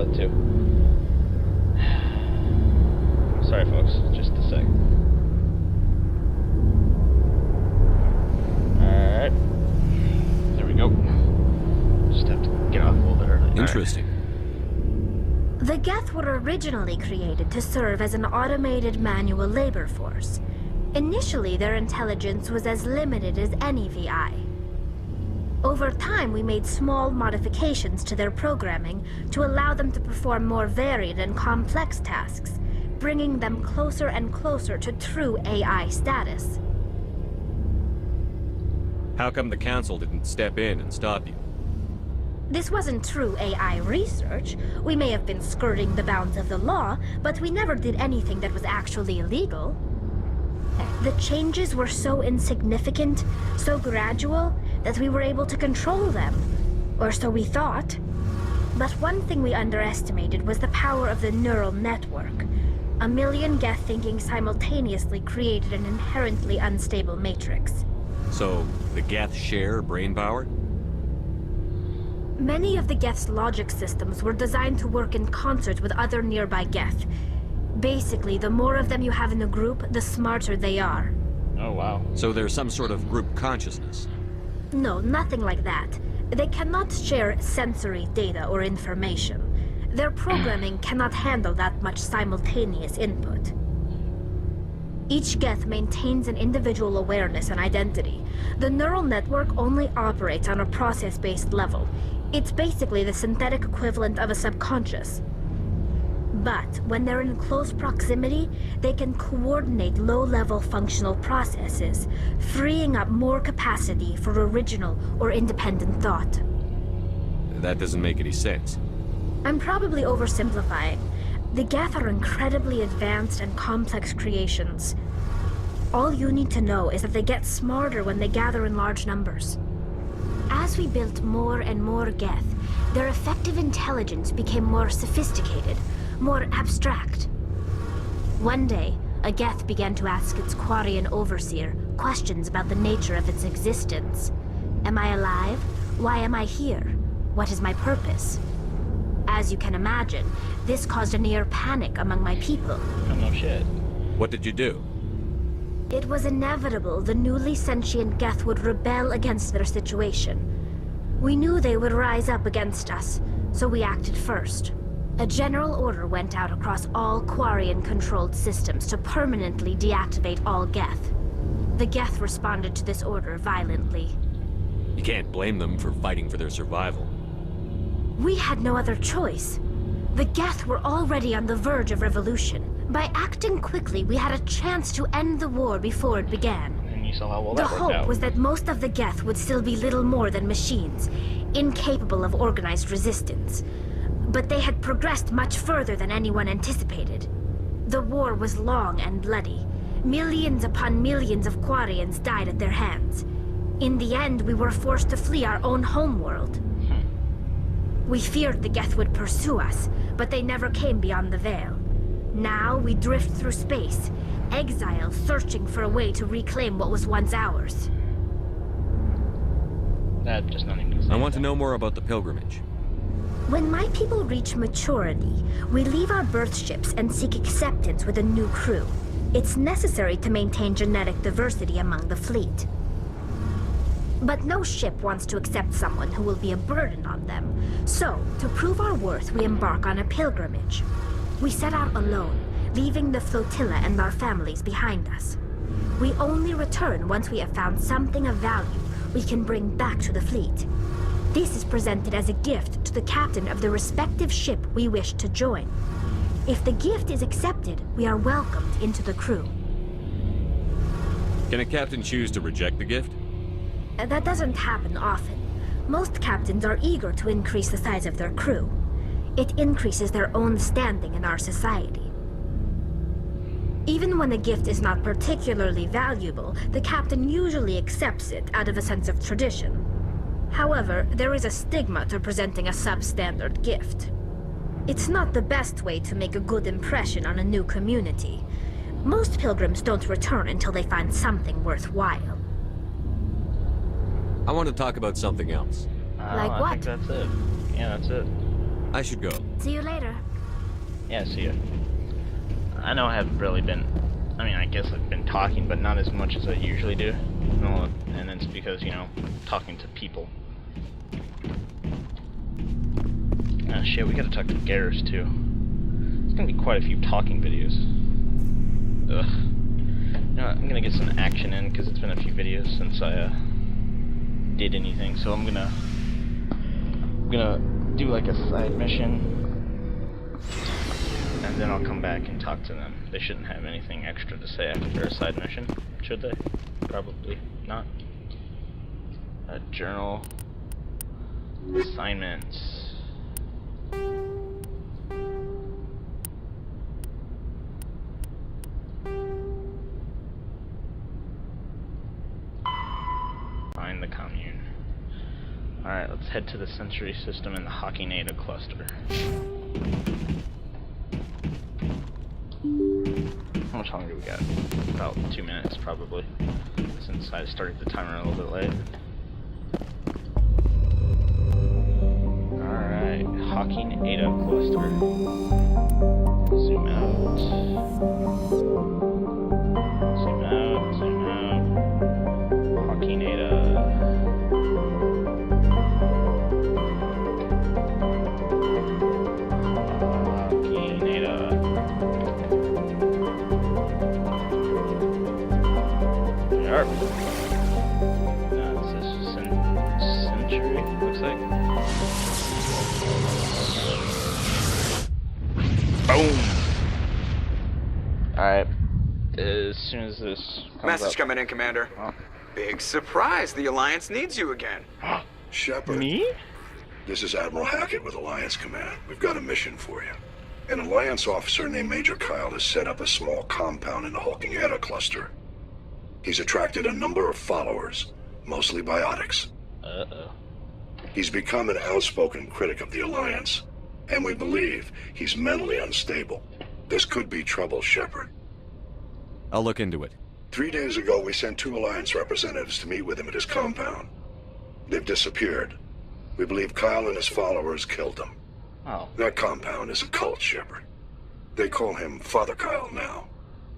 that too. Sorry, folks. Just a sec. Alright. There we go. Just have to get off a little bit early. Interesting. The Geth were originally created to serve as an automated manual labor force. Initially, their intelligence was as limited as any VI. Over time, we made small modifications to their programming to allow them to perform more varied and complex tasks, bringing them closer and closer to true AI status. How come the Council didn't step in and stop you? This wasn't true AI research. We may have been skirting the bounds of the law, but we never did anything that was actually illegal. The changes were so insignificant, so gradual, that we were able to control them. Or so we thought. But one thing we underestimated was the power of the neural network. A million Geth thinking simultaneously created an inherently unstable matrix. So, the Geth share brain power? Many of the Geth's logic systems were designed to work in concert with other nearby Geth. Basically, the more of them you have in a group, the smarter they are. Oh, wow. So there's some sort of group consciousness? No, nothing like that. They cannot share sensory data or information. Their programming cannot handle that much simultaneous input. Each Geth maintains an individual awareness and identity. The neural network only operates on a process-based level. It's basically the synthetic equivalent of a subconscious. But when they're in close proximity, they can coordinate low-level functional processes, freeing up more capacity for original or independent thought. That doesn't make any sense. I'm probably oversimplifying. The Geth are incredibly advanced and complex creations. All you need to know is that they get smarter when they gather in large numbers. As we built more and more Geth, their effective intelligence became more sophisticated, more abstract. One day, a Geth began to ask its Quarian overseer questions about the nature of its existence. Am I alive? Why am I here? What is my purpose? As you can imagine, this caused a near panic among my people. Oh, no shit. What did you do? It was inevitable the newly sentient Geth would rebel against their situation. We knew they would rise up against us, so we acted first. A general order went out across all Quarian-controlled systems to permanently deactivate all Geth. The Geth responded to this order violently. You can't blame them for fighting for their survival. We had no other choice. The Geth were already on the verge of revolution. By acting quickly, we had a chance to end the war before it began. And you saw how well The that worked hope out. was that most of the Geth would still be little more than machines, incapable of organized resistance. But they had progressed much further than anyone anticipated. The war was long and bloody. Millions upon millions of Quarians died at their hands. In the end, we were forced to flee our own homeworld. We feared the Geth would pursue us, but they never came beyond the Veil. Now we drift through space, exile searching for a way to reclaim what was once ours. That just not even I want to know more about the pilgrimage. When my people reach maturity, we leave our birth ships and seek acceptance with a new crew. It's necessary to maintain genetic diversity among the fleet. But no ship wants to accept someone who will be a burden on them. So, to prove our worth, we embark on a pilgrimage. We set out alone, leaving the flotilla and our families behind us. We only return once we have found something of value we can bring back to the fleet. This is presented as a gift to the captain of the respective ship we wish to join. If the gift is accepted, we are welcomed into the crew. Can a captain choose to reject the gift? That doesn't happen often. Most captains are eager to increase the size of their crew. It increases their own standing in our society. Even when a gift is not particularly valuable, the captain usually accepts it out of a sense of tradition. However, there is a stigma to presenting a substandard gift. It's not the best way to make a good impression on a new community. Most pilgrims don't return until they find something worthwhile. I want to talk about something else. Like I what? think that's it. Yeah, that's it. I should go. See you later. Yeah, see ya. I know I haven't really been... I mean, I guess I've been talking, but not as much as I usually do. No, and it's because, you know, talking to people. Ah, shit, we gotta talk to Garrus, too. It's gonna be quite a few talking videos. Ugh. You know what, I'm gonna get some action in, because it's been a few videos since I, did anything, so I'm gonna do like a side mission, and then I'll come back and talk to them. They shouldn't have anything extra to say after a side mission, should they? Probably not. Journal assignments. Find the commune. Alright, let's head to the sensory system in the Hokinata cluster. How much longer do we got? About 2 minutes, probably. Since I started the timer a little bit late. Alright, Hokinata cluster. Zoom out. Zoom out, zoom out. Hokinata. This is Century, looks like. Boom! Alright. As soon as this comes Message up. coming in, Commander. Oh. Big surprise, the Alliance needs you again. Shepard, Me? this is Admiral Hackett with Alliance Command. We've got a mission for you. An Alliance officer named Major Kyle has set up a small compound in the Hokinata cluster. He's attracted a number of followers, mostly biotics. Uh-oh. He's become an outspoken critic of the Alliance, and we believe he's mentally unstable. This could be trouble, Shepard. I'll look into it. 3 days ago, we sent 2 Alliance representatives to meet with him at his compound. They've disappeared. We believe Kyle and his followers killed them. Oh. That compound is a cult, Shepard. They call him Father Kyle now.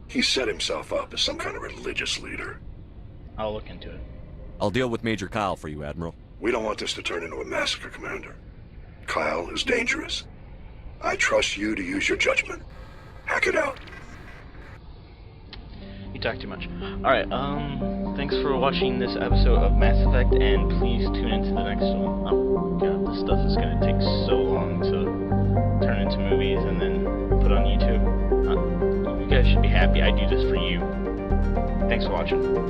He set himself up as some kind of religious leader. I'll look into it. I'll deal with Major Kyle for you, Admiral. We don't want this to turn into a massacre, Commander. Kyle is dangerous. I trust you to use your judgment. Hack it out. You talk too much. Alright, thanks for watching this episode of Mass Effect, and please tune into the next one. Oh god, this stuff is gonna take so long to turn into movies and then put on YouTube. You guys should be happy I do this for you. Thanks for watching.